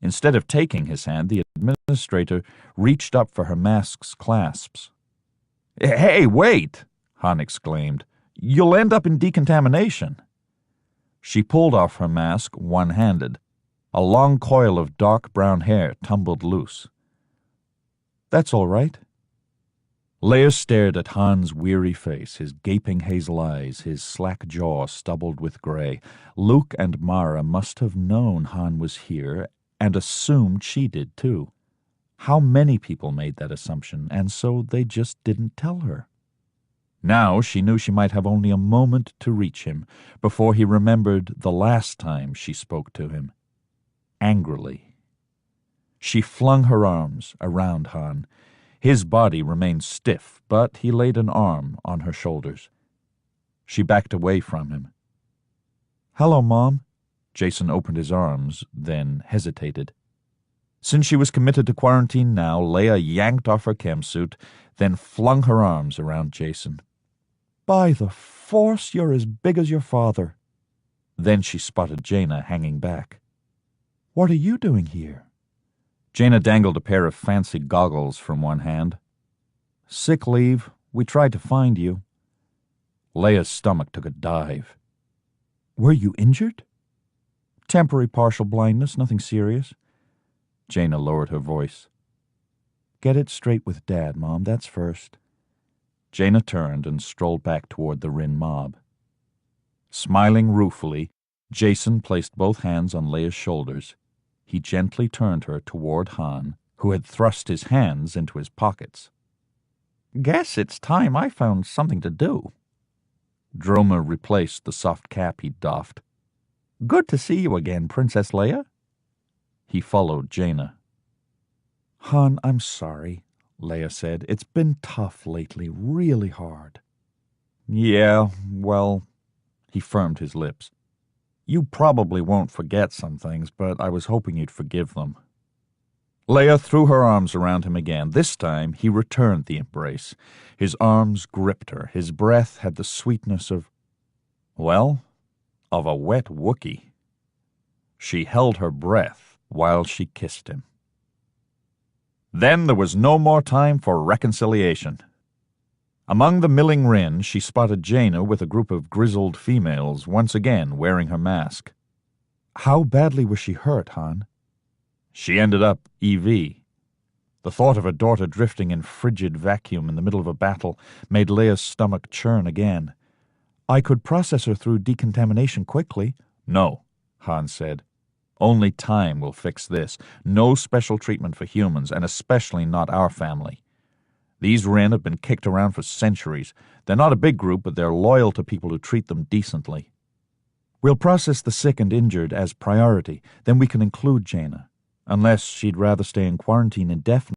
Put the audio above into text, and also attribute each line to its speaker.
Speaker 1: Instead of taking his hand, the administrator reached up for her mask's clasps. "Hey, wait!" Han exclaimed. "You'll end up in decontamination." She pulled off her mask one-handed. A long coil of dark brown hair tumbled loose. "That's all right." Leia stared at Han's weary face, his gaping hazel eyes, his slack jaw stubbled with gray. Luke and Mara must have known Han was here and assumed she did too. How many people made that assumption, and so they just didn't tell her? Now she knew she might have only a moment to reach him before he remembered the last time she spoke to him. Angrily. She flung her arms around Han. His body remained stiff, but he laid an arm on her shoulders. She backed away from him. "Hello, Mom." Jason opened his arms, then hesitated. Since she was committed to quarantine now, Leia yanked off her chemsuit, then flung her arms around Jason. "By the Force, you're as big as your father." Then she spotted Jaina hanging back. "What are you doing here?" Jaina dangled a pair of fancy goggles from one hand. "Sick leave. We tried to find you." Leia's stomach took a dive. "Were you injured?" "Temporary partial blindness, nothing serious." Jaina lowered her voice. "Get it straight with Dad, Mom, that's first." Jaina turned and strolled back toward the Rin mob. Smiling ruefully, Jason placed both hands on Leia's shoulders. He gently turned her toward Han, who had thrust his hands into his pockets. "Guess it's time I found something to do." Droma replaced the soft cap he'd doffed. "Good to see you again, Princess Leia." He followed Jaina. "Han, I'm sorry," Leia said. "It's been tough lately, really hard." "Yeah, well," he firmed his lips. "You probably won't forget some things, but I was hoping you'd forgive them." Leia threw her arms around him again. This time he returned the embrace. His arms gripped her. His breath had the sweetness of a wet Wookiee. She held her breath while she kissed him. Then there was no more time for reconciliation. Among the milling Rin, she spotted Jaina with a group of grizzled females, once again wearing her mask. "How badly was she hurt, Han?" "She ended up EV." The thought of her daughter drifting in frigid vacuum in the middle of a battle made Leia's stomach churn again. "I could process her through decontamination quickly." "No," Han said. "Only time will fix this. No special treatment for humans, and especially not our family. These Rin have been kicked around for centuries. They're not a big group, but they're loyal to people who treat them decently." "We'll process the sick and injured as priority. Then we can include Jaina. Unless she'd rather stay in quarantine indefinitely."